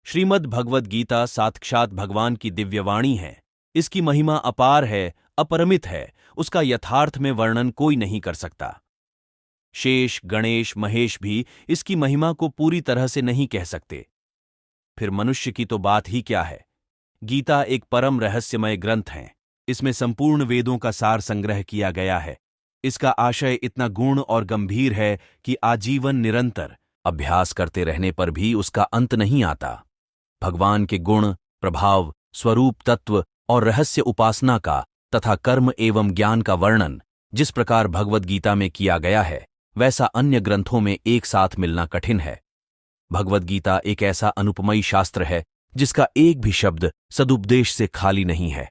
श्रीमद् भगवद गीता साक्षात भगवान की दिव्यवाणी है। इसकी महिमा अपार है, अपरिमित है, उसका यथार्थ में वर्णन कोई नहीं कर सकता। शेष, गणेश, महेश भी इसकी महिमा को पूरी तरह से नहीं कह सकते। फिर मनुष्य की तो बात ही क्या है। गीता एक परम रहस्यमय ग्रंथ है। इसमें संपूर्ण वेदों का सार संग्रह किया गया है। इसका आशय इतना गूढ़ और गंभीर है कि आजीवन निरंतर अभ्यास करते रहने पर भी उसका अंत नहीं आता। भगवान के गुण, प्रभाव, स्वरूप, तत्व और रहस्य उपासना का तथा कर्म एवं ज्ञान का वर्णन जिस प्रकार भगवद गीता में किया गया है, वैसा अन्य ग्रंथों में एक साथ मिलना कठिन है। भगवद गीता एक ऐसा अनुपमयी शास्त्र है जिसका एक भी शब्द सदुपदेश से खाली नहीं है।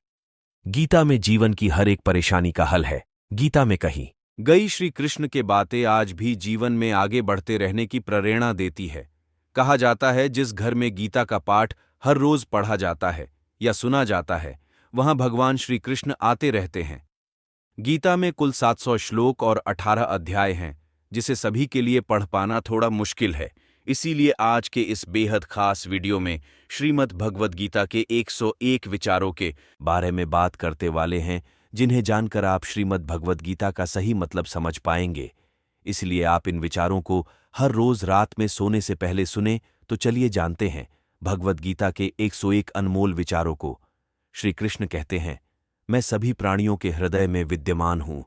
गीता में जीवन की हर एक परेशानी का हल है। गीता में कही गई श्री कृष्ण के बातें आज भी जीवन में आगे बढ़ते रहने की प्रेरणा देती है। कहा जाता है जिस घर में गीता का पाठ हर रोज पढ़ा जाता है या सुना जाता है, वहां भगवान श्री कृष्ण आते रहते हैं। गीता में कुल 700 श्लोक और 18 अध्याय हैं, जिसे सभी के लिए पढ़ पाना थोड़ा मुश्किल है। इसीलिए आज के इस बेहद खास वीडियो में श्रीमद् भगवद गीता के 101 विचारों के बारे में बात करते वाले हैं, जिन्हें जानकर आप श्रीमद् भगवद गीता का सही मतलब समझ पाएंगे। इसलिए आप इन विचारों को हर रोज रात में सोने से पहले सुने। तो चलिए जानते हैं भगवद गीता के 101 अनमोल विचारों को। श्री कृष्ण कहते हैं, मैं सभी प्राणियों के हृदय में विद्यमान हूं।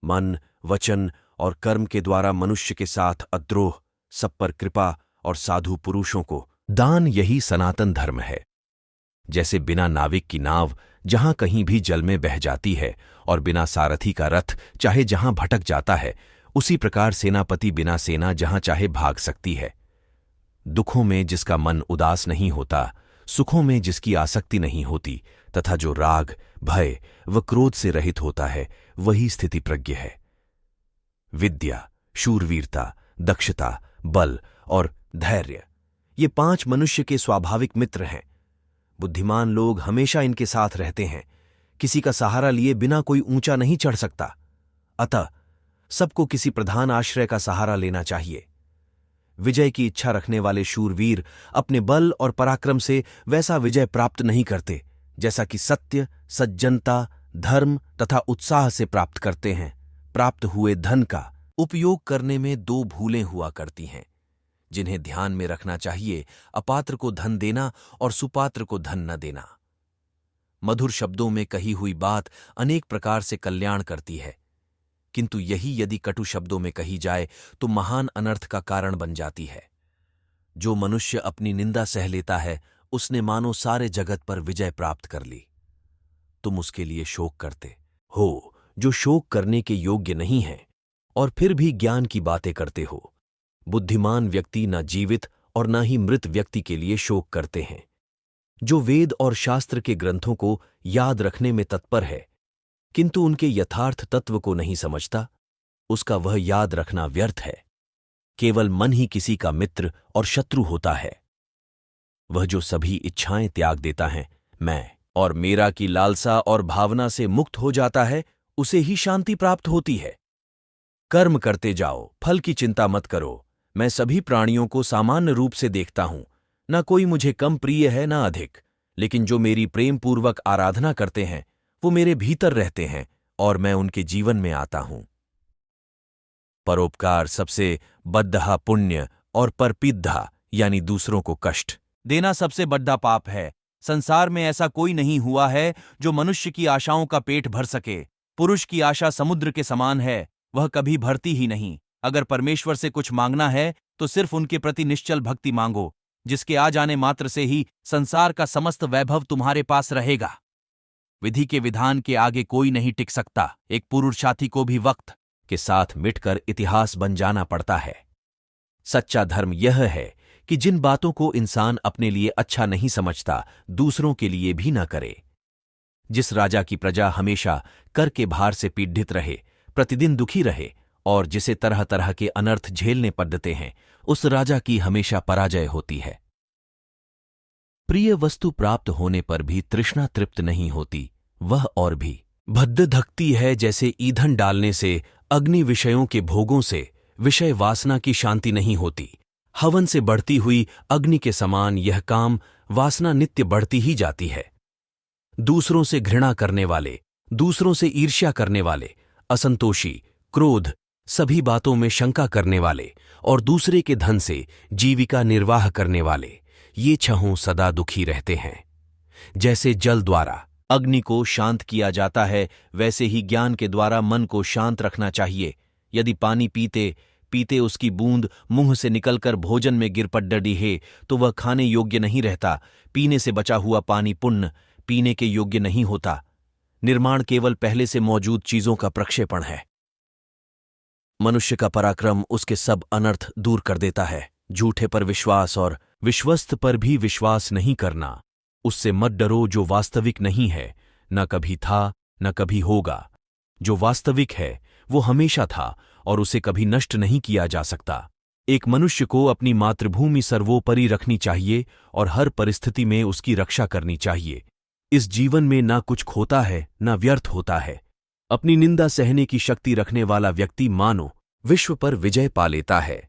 मन, वचन और कर्म के द्वारा मनुष्य के साथ अद्रोह, सब पर कृपा और साधु पुरुषों को दान, यही सनातन धर्म है। जैसे बिना नाविक की नाव जहां कहीं भी जल में बह जाती है और बिना सारथी का रथ चाहे जहां भटक जाता है, उसी प्रकार सेनापति बिना सेना जहां चाहे भाग सकती है। दुखों में जिसका मन उदास नहीं होता, सुखों में जिसकी आसक्ति नहीं होती तथा जो राग, भय व क्रोध से रहित होता है, वही स्थिति प्रज्ञ है। विद्या, शूरवीरता, दक्षता, बल और धैर्य, ये 5 मनुष्य के स्वाभाविक मित्र हैं। बुद्धिमान लोग हमेशा इनके साथ रहते हैं। किसी का सहारा लिए बिना कोई ऊंचा नहीं चढ़ सकता। अतः सबको किसी प्रधान आश्रय का सहारा लेना चाहिए। विजय की इच्छा रखने वाले शूरवीर अपने बल और पराक्रम से वैसा विजय प्राप्त नहीं करते जैसा कि सत्य, सज्जनता, धर्म तथा उत्साह से प्राप्त करते हैं। प्राप्त हुए धन का उपयोग करने में 2 भूलें हुआ करती हैं, जिन्हें ध्यान में रखना चाहिए: अपात्र को धन देना और सुपात्र को धन न देना। मधुर शब्दों में कही हुई बात अनेक प्रकार से कल्याण करती है, किंतु यही यदि कटु शब्दों में कही जाए तो महान अनर्थ का कारण बन जाती है। जो मनुष्य अपनी निंदा सह लेता है, उसने मानो सारे जगत पर विजय प्राप्त कर ली। तुम उसके लिए शोक करते हो जो शोक करने के योग्य नहीं है और फिर भी ज्ञान की बातें करते हो। बुद्धिमान व्यक्ति न जीवित और न ही मृत व्यक्ति के लिए शोक करते हैं। जो वेद और शास्त्र के ग्रंथों को याद रखने में तत्पर है, किंतु उनके यथार्थ तत्व को नहीं समझता, उसका वह याद रखना व्यर्थ है। केवल मन ही किसी का मित्र और शत्रु होता है। वह जो सभी इच्छाएं त्याग देता है, मैं और मेरा की लालसा और भावना से मुक्त हो जाता है, उसे ही शांति प्राप्त होती है। कर्म करते जाओ, फल की चिंता मत करो। मैं सभी प्राणियों को सामान्य रूप से देखता हूं। न कोई मुझे कम प्रिय है न अधिक, लेकिन जो मेरी प्रेम पूर्वक आराधना करते हैं वो मेरे भीतर रहते हैं और मैं उनके जीवन में आता हूं। परोपकार सबसे बद्धा पुण्य और परपिद्धा यानी दूसरों को कष्ट देना सबसे बड़ा पाप है। संसार में ऐसा कोई नहीं हुआ है जो मनुष्य की आशाओं का पेट भर सके। पुरुष की आशा समुद्र के समान है, वह कभी भरती ही नहीं। अगर परमेश्वर से कुछ मांगना है तो सिर्फ उनके प्रति निश्चल भक्ति मांगो, जिसके आ जाने मात्र से ही संसार का समस्त वैभव तुम्हारे पास रहेगा। विधि के विधान के आगे कोई नहीं टिक सकता। एक पुरुषार्थी को भी वक्त के साथ मिटकर इतिहास बन जाना पड़ता है। सच्चा धर्म यह है कि जिन बातों को इंसान अपने लिए अच्छा नहीं समझता, दूसरों के लिए भी न करे। जिस राजा की प्रजा हमेशा कर के भार से पीड़ित रहे, प्रतिदिन दुखी रहे और जिसे तरह तरह के अनर्थ झेलने पड़ते हैं, उस राजा की हमेशा पराजय होती है। प्रिय वस्तु प्राप्त होने पर भी तृष्णा तृप्त नहीं होती, वह और भी भद्द धकती है जैसे ईंधन डालने से अग्नि विषयों के भोगों से विषय वासना की शांति नहीं होती। हवन से बढ़ती हुई अग्नि के समान यह काम वासना नित्य बढ़ती ही जाती है। दूसरों से घृणा करने वाले, दूसरों से ईर्ष्या करने वाले, असंतोषी, क्रोध, सभी बातों में शंका करने वाले और दूसरे के धन से जीविका निर्वाह करने वाले, ये छहों सदा दुखी रहते हैं। जैसे जल द्वारा अग्नि को शांत किया जाता है, वैसे ही ज्ञान के द्वारा मन को शांत रखना चाहिए। यदि पानी पीते पीते उसकी बूंद मुंह से निकलकर भोजन में गिर पड़ डडी है तो वह खाने योग्य नहीं रहता। पीने से बचा हुआ पानी पुण्य, पीने के योग्य नहीं होता। निर्माण केवल पहले से मौजूद चीजों का प्रक्षेपण है। मनुष्य का पराक्रम उसके सब अनर्थ दूर कर देता है। झूठे पर विश्वास और विश्वस्त पर भी विश्वास नहीं करना। उससे मत डरो जो वास्तविक नहीं है, न कभी था न कभी होगा। जो वास्तविक है वो हमेशा था और उसे कभी नष्ट नहीं किया जा सकता। एक मनुष्य को अपनी मातृभूमि सर्वोपरि रखनी चाहिए और हर परिस्थिति में उसकी रक्षा करनी चाहिए। इस जीवन में ना कुछ खोता है ना व्यर्थ होता है। अपनी निंदा सहने की शक्ति रखने वाला व्यक्ति मानो विश्व पर विजय पा लेता है।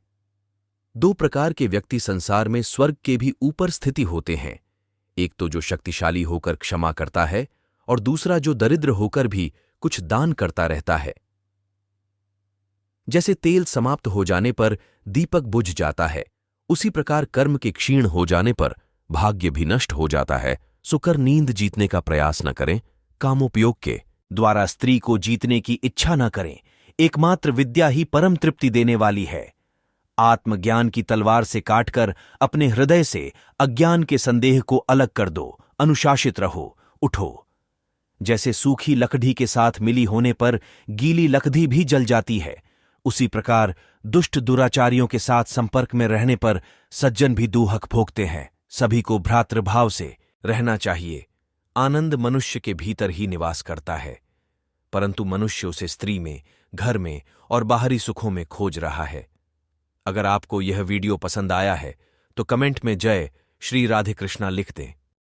दो प्रकार के व्यक्ति संसार में स्वर्ग के भी ऊपर स्थिति होते हैं। एक तो जो शक्तिशाली होकर क्षमा करता है और दूसरा जो दरिद्र होकर भी कुछ दान करता रहता है। जैसे तेल समाप्त हो जाने पर दीपक बुझ जाता है, उसी प्रकार कर्म के क्षीण हो जाने पर भाग्य भी नष्ट हो जाता है। सुकर नींद जीतने का प्रयास न करें, कामोपयोग के द्वारा स्त्री को जीतने की इच्छा न करें। एकमात्र विद्या ही परम तृप्ति देने वाली है। आत्मज्ञान की तलवार से काटकर अपने हृदय से अज्ञान के संदेह को अलग कर दो। अनुशासित रहो, उठो। जैसे सूखी लकड़ी के साथ मिली होने पर गीली लकड़ी भी जल जाती है, उसी प्रकार दुष्ट दुराचारियों के साथ संपर्क में रहने पर सज्जन भी दूहक भोगते हैं। सभी को भ्रातृभाव से रहना चाहिए। आनंद मनुष्य के भीतर ही निवास करता है, परंतु मनुष्य उसे स्त्री में, घर में और बाहरी सुखों में खोज रहा है। अगर आपको यह वीडियो पसंद आया है तो कमेंट में जय श्री राधे कृष्णा लिख दें।